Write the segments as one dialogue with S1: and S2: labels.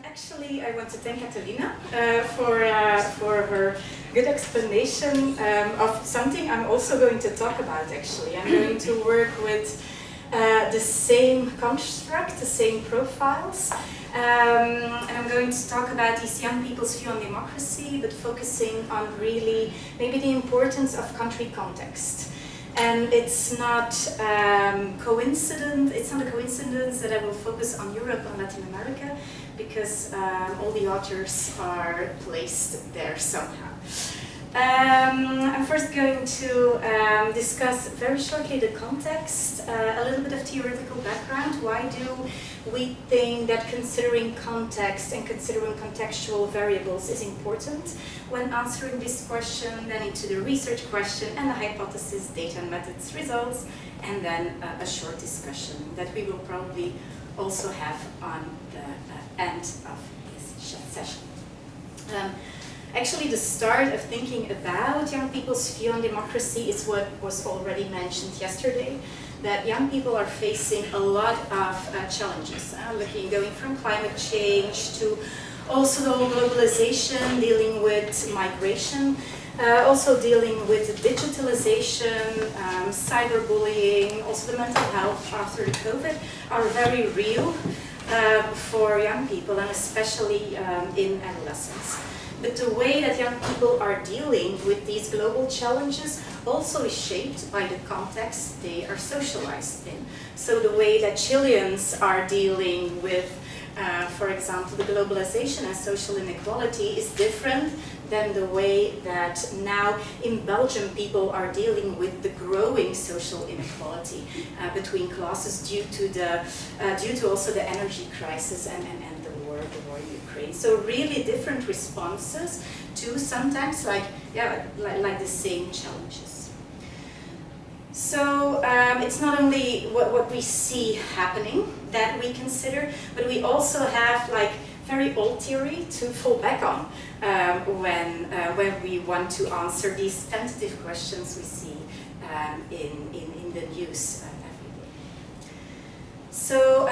S1: Actually, I want to thank Catalina for her good explanation of something I'm also going to talk about, actually. I'm going to work with the same construct, the same profiles, and I'm going to talk about these young people's view on democracy, but focusing on really maybe the importance of country context. And it's not coincident. It's not a coincidence that I will focus on Europe and Latin America, because all the authors are placed there somehow. I'm first going to discuss very shortly the context, a little bit of theoretical background. Why do we think that considering context and considering contextual variables is important when answering this question, then into the research question and the hypothesis, data and methods, results, and then a short discussion that we will probably also have on the end of this session. Actually, the start of thinking about young people's view on democracy is what was already mentioned yesterday, that young people are facing a lot of challenges, going from climate change to also the whole globalization, dealing with migration, also dealing with digitalization, cyberbullying, also the mental health after the COVID are very real for young people, and especially in adolescence. But the way that young people are dealing with these global challenges also is shaped by the context they are socialized in. So the way that Chileans are dealing with, for example, the globalization and social inequality is different than the way that now in Belgium people are dealing with the growing social inequality between classes due to also the energy crisis and the war in Ukraine. So really different responses to sometimes like the same challenges. So it's not only what we see happening that we consider, but we also have like very old theory to fall back on when we want to answer these tentative questions we see in the news every day. So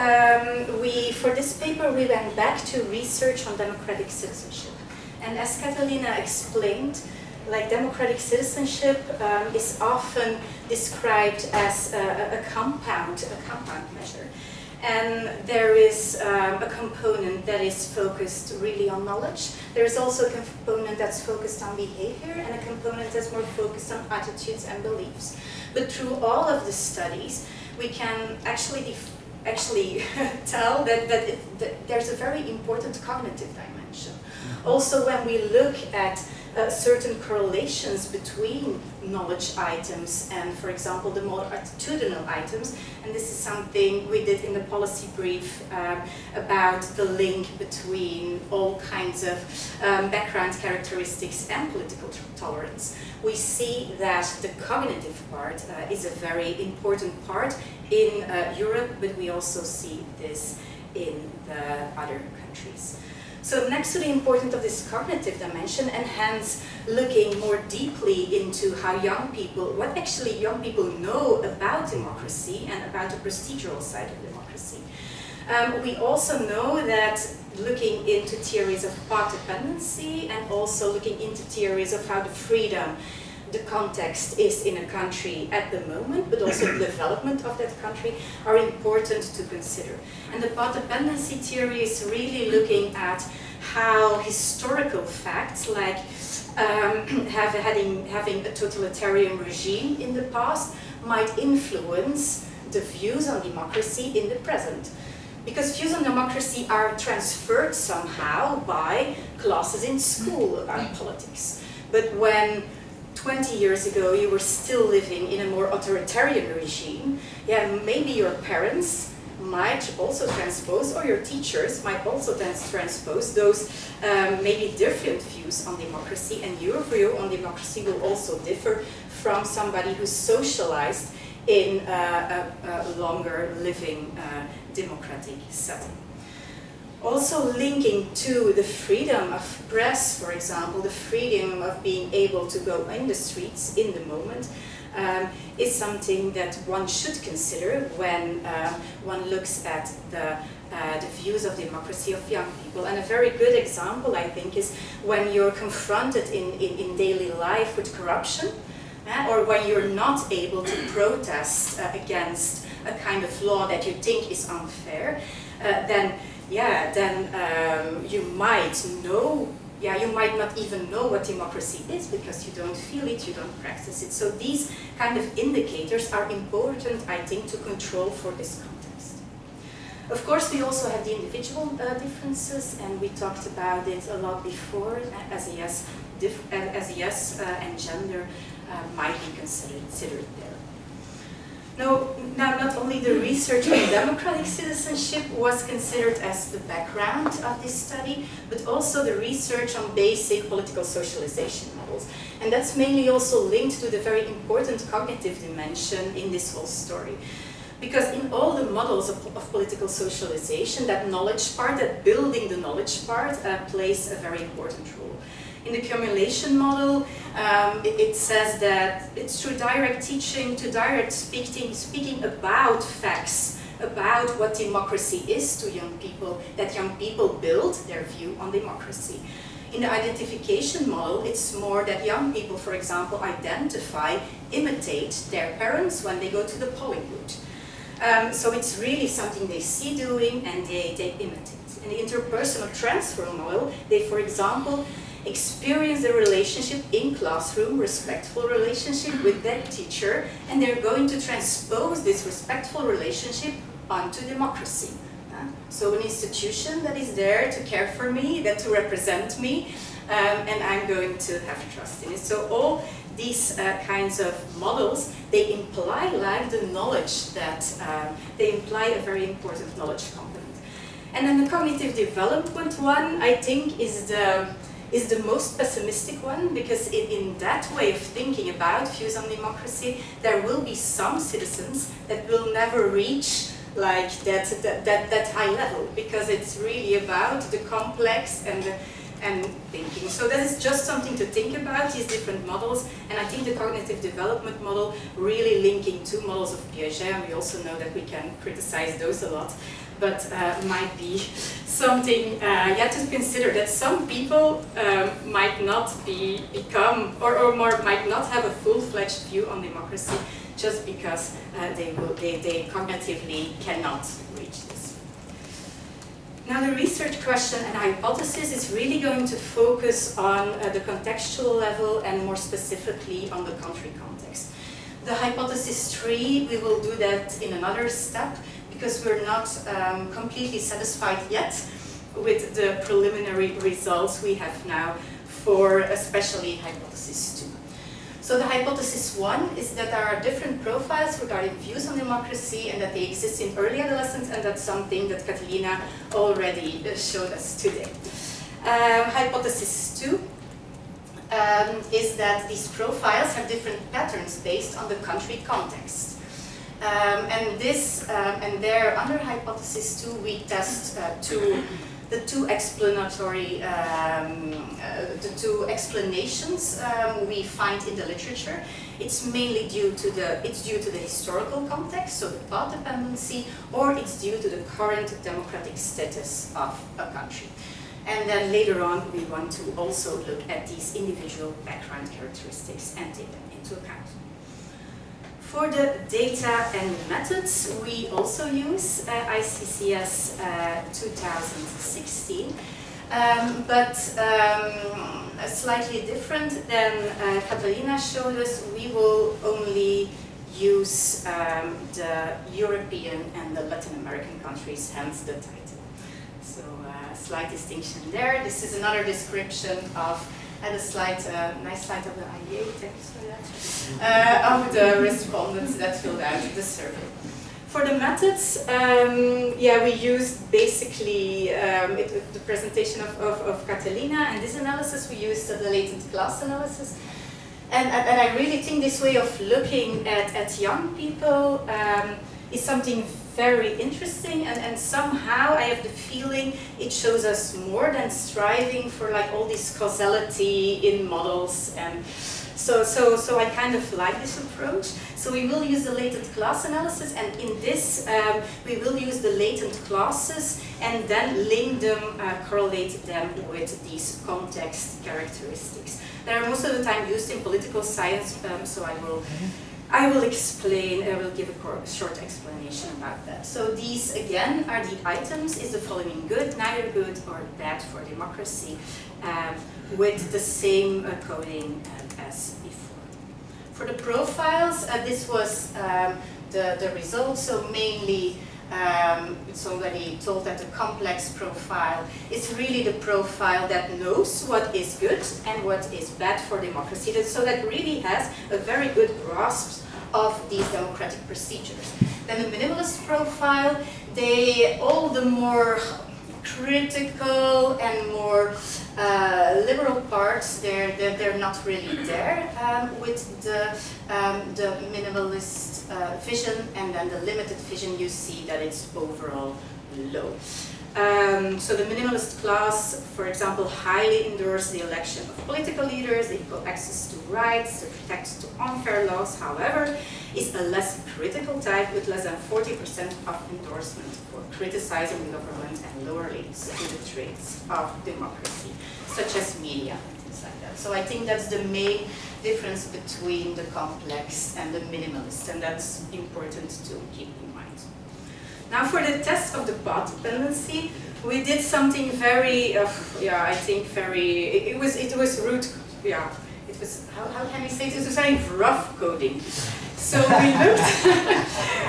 S1: for this paper we went back to research on democratic citizenship, and as Catalina explained, like democratic citizenship is often described as a compound measure. And there is a component that is focused really on knowledge. There is also a component that's focused on behavior, and a component that's more focused on attitudes and beliefs. But through all of the studies, we can actually tell that there's a very important cognitive dimension. Also, when we look at certain correlations between knowledge items and, for example, the more attitudinal items, and this is something we did in the policy brief about the link between all kinds of background characteristics and political tolerance. We see that the cognitive part is a very important part in Europe, but we also see this in the other countries. So next to the importance of this cognitive dimension, and hence looking more deeply into how what actually young people know about democracy and about the procedural side of democracy. We also know that looking into theories of path dependency and also looking into theories of how the freedom, the context is in a country at the moment, but also the development of that country are important to consider. And the path dependency theory is really looking at how historical facts, like having a totalitarian regime in the past, might influence the views on democracy in the present. Because views on democracy are transferred somehow by classes in school about politics. But when 20 years ago you were still living in a more authoritarian regime, maybe your parents might also transpose, or your teachers might also transpose those maybe different views on democracy, and your view on democracy will also differ from somebody who's socialized in a longer living democratic setting. Also linking to the freedom of press, for example, the freedom of being able to go in the streets in the moment, is something that one should consider when one looks at the views of democracy of young people. And a very good example, I think, is when you're confronted in daily life with corruption, or when you're not able to protest against a kind of law that you think is unfair, then you might know, you might not even know what democracy is because you don't feel it, you don't practice it. So these kind of indicators are important, I think, to control for this context. Of course, we also have the individual differences, and we talked about it a lot before, as yes and gender might be considered there. Now, not only the research on democratic citizenship was considered as the background of this study, but also the research on basic political socialization models. And that's mainly also linked to the very important cognitive dimension in this whole story. Because in all the models of political socialization, that knowledge part, that building the knowledge part, plays a very important role. In the cumulation model, it says that it's through direct teaching, to direct speaking about facts, about what democracy is to young people, that young people build their view on democracy. In the identification model, it's more that young people, for example, identify, imitate their parents when they go to the polling booth. So it's really something they see doing and they imitate. In the interpersonal transfer model, they, for example, experience the relationship in classroom, respectful relationship with their teacher, and they're going to transpose this respectful relationship onto democracy. So an institution that is there to care for me, that to represent me, and I'm going to have trust in it. So all these kinds of models, they imply like the knowledge that, they imply a very important knowledge component. And then the cognitive development one, I think, is the most pessimistic one, because in that way of thinking about views on democracy, there will be some citizens that will never reach like that high level, because it's really about the complex and thinking. So that is just something to think about, these different models, and I think the cognitive development model really linking two models of Piaget, and we also know that we can criticize those a lot, but might be something to consider, that some people might not become or might not have a full-fledged view on democracy just because they cognitively cannot reach this. Now the research question and hypothesis is really going to focus on the contextual level and more specifically on the country context. The hypothesis 3, we will do that in another step, because we're not completely satisfied yet with the preliminary results we have now for especially hypothesis 2. So the hypothesis 1 is that there are different profiles regarding views on democracy and that they exist in early adolescence, and that's something that Catalina already showed us today. Hypothesis 2 is that these profiles have different patterns based on the country context. And there, under hypothesis 2, we test the two explanations we find in the literature. It's mainly due to the historical context, so the path dependency, or it's due to the current democratic status of a country. And then later on, we want to also look at these individual background characteristics and take them into account. For the data and methods, we also use ICCS 2016, but slightly different than Catalina showed us. We will only use the European and the Latin American countries, hence the title. So a slight distinction there. This is another description of a slide, nice slide of the IEA, thanks for that, of the respondents that filled out the survey. For the methods, we used basically the presentation of Catalina, and this analysis we used the latent class analysis. And I really think this way of looking at young people is something very interesting, and somehow I have the feeling it shows us more than striving for like all this causality in models and So I kind of like this approach. So we will use the latent class analysis, and in this we will use the latent classes and then link them, correlate them with these context characteristics. They are most of the time used in political science, so I will explain, I will give a short explanation about that. So these again are the items. Is the following good, neither good or bad for democracy, with the same coding as before. For the profiles, this was the result. So mainly somebody told that the complex profile is really the profile that knows what is good and what is bad for democracy. So that really has a very good grasp of these democratic procedures. Then the minimalist profile, they all the more critical and more liberal parts, they're not really there with the minimalist vision, and then the limited vision, you see that it's overall low. So the minimalist class, for example, highly endorse the election of political leaders, the equal access to rights, the protection to unfair laws, however, is a less critical type with less than 40% of endorsement for criticizing the government and lower links to the traits of democracy, such as media and things like that. So I think that's the main difference between the complex and the minimalist, and that's important to keep in mind. Now for the test of the path dependency, we did something very, I think very, it was root, it was, how can we say it? It was very rough coding. So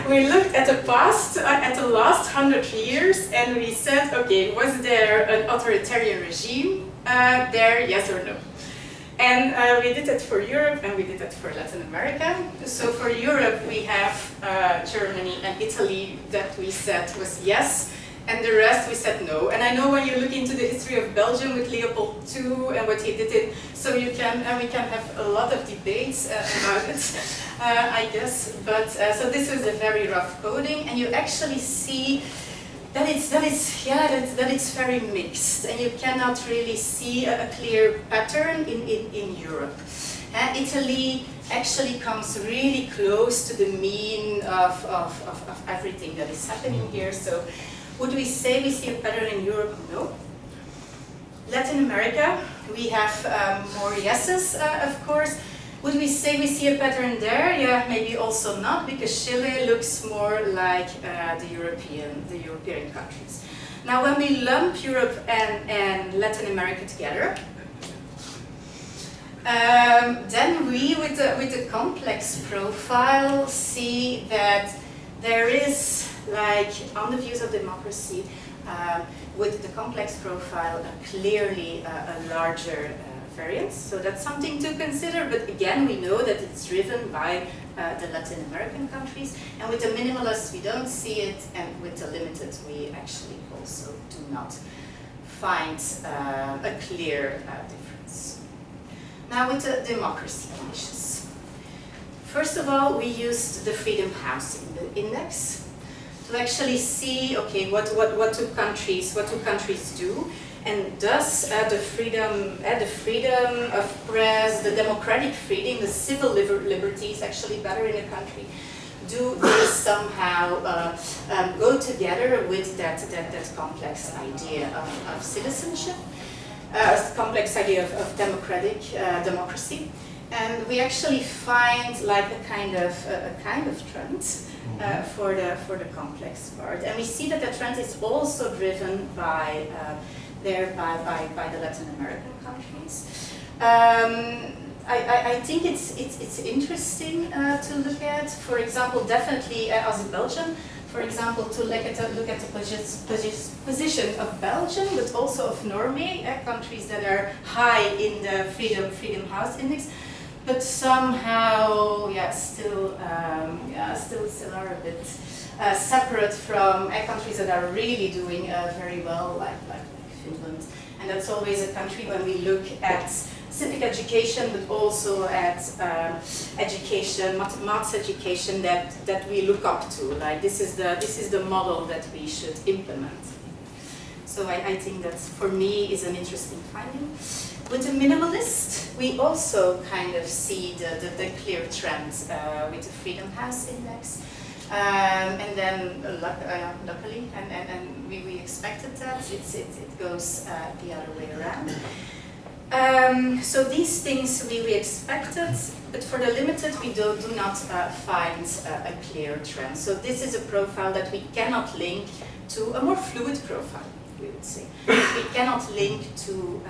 S1: we looked at the past, at the last 100 years, and we said, okay, was there an authoritarian regime there, yes or no? And we did that for Europe, and we did that for Latin America. So for Europe, we have Germany and Italy that we said was yes, and the rest we said no. And I know when you look into the history of Belgium with Leopold II and what he did, so we can have a lot of debates about it, I guess. But so this was a very rough coding, and you actually see that it's very mixed, and you cannot really see a clear pattern in Europe. Italy actually comes really close to the mean of everything that is happening here. So would we say we see a pattern in Europe? No. Latin America, we have more yeses, of course. Would we say we see a pattern there? Yeah, maybe also not, because Chile looks more like the European countries. Now, when we lump Europe and Latin America together, then we, with the complex profile, see that there is, like, on the views of democracy, with the complex profile, clearly a larger variance. So that's something to consider, but again, we know that it's driven by the Latin American countries, and with the minimalists we don't see it, and with the limited we actually also do not find a clear difference. Now with the democracy conditions. First of all, we used the Freedom House Index to actually see, okay, what do countries do. And thus, the freedom of press, the democratic freedom, the civil liberties actually better in a country, do they somehow go together with that complex idea of citizenship, complex idea of democracy? And we actually find like a kind of trend for the complex part, and we see that the trend is also driven by by the Latin American countries. I think it's interesting to look at. For example, definitely as Belgium, for example, to look at the position of Belgium, but also of Norway, countries that are high in the Freedom House Index, but somehow, still are a bit separate from countries that are really doing very well, like Finland. And that's always a country when we look at civic education, but also at education, maths education that we look up to. Like this is the model that we should implement. So I think that for me is an interesting finding. With the minimalist, we also kind of see the clear trend with the Freedom House Index. And then luckily, and we expected that, it goes the other way around. So these things we expected, but for the limited we do not find a clear trend. So this is a profile that we cannot link to a more fluid profile, we would say. We cannot link to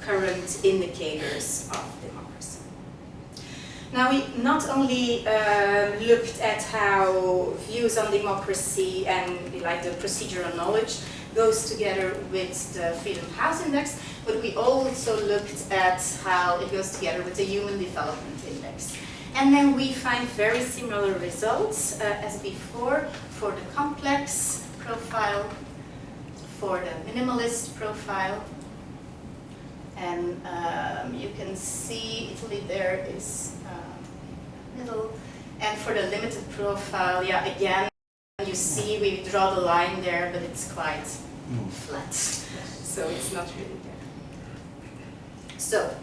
S1: current indicators of democracy. Now we not only looked at how views on democracy and like the procedural knowledge goes together with the Freedom House Index, but we also looked at how it goes together with the Human Development Index. And then we find very similar results as before for the complex profile, for the minimalist profile. And you can see Italy there is middle. And for the limited profile, yeah, again, you see we draw the line there, but it's quite flat. So it's not really there. So,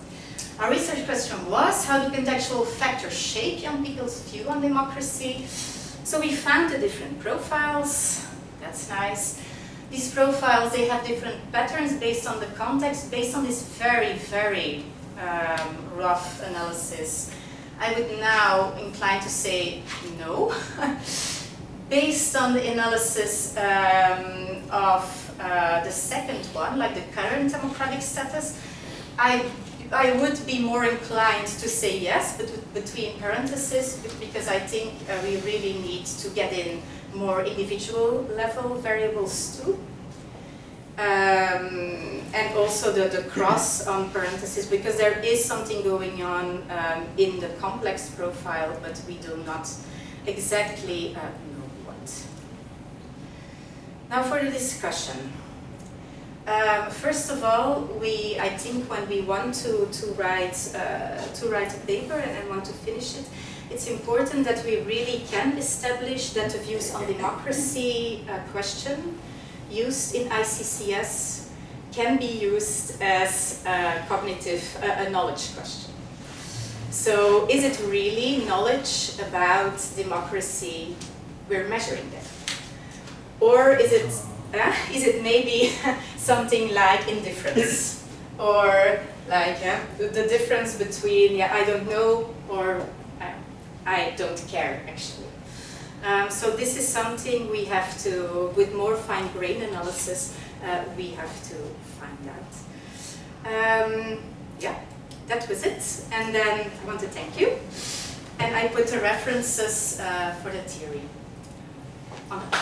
S1: our research question was, how do contextual factors shape young people's view on democracy? So we found the different profiles. That's nice. These profiles, they have different patterns based on the context, based on this very, very rough analysis. I would now incline to say no. Based on the analysis of the second one, like the current democratic status, I would be more inclined to say yes, but between parentheses, because I think we really need to get in more individual level variables too. And also the cross on parentheses, because there is something going on in the complex profile, but we do not exactly know what. Now for the discussion. First of all, I think when we want to write a paper and want to finish it, it's important that we really can establish that the views on democracy question used in ICCS can be used as a cognitive knowledge question. So is it really knowledge about democracy we're measuring there? Or is it maybe something like indifference? Or like the difference between I don't know or I don't care actually. So this is something we have to, with more fine-grained analysis, we have to find out. Yeah, that was it. And then I want to thank you. And I put the references for the theory on the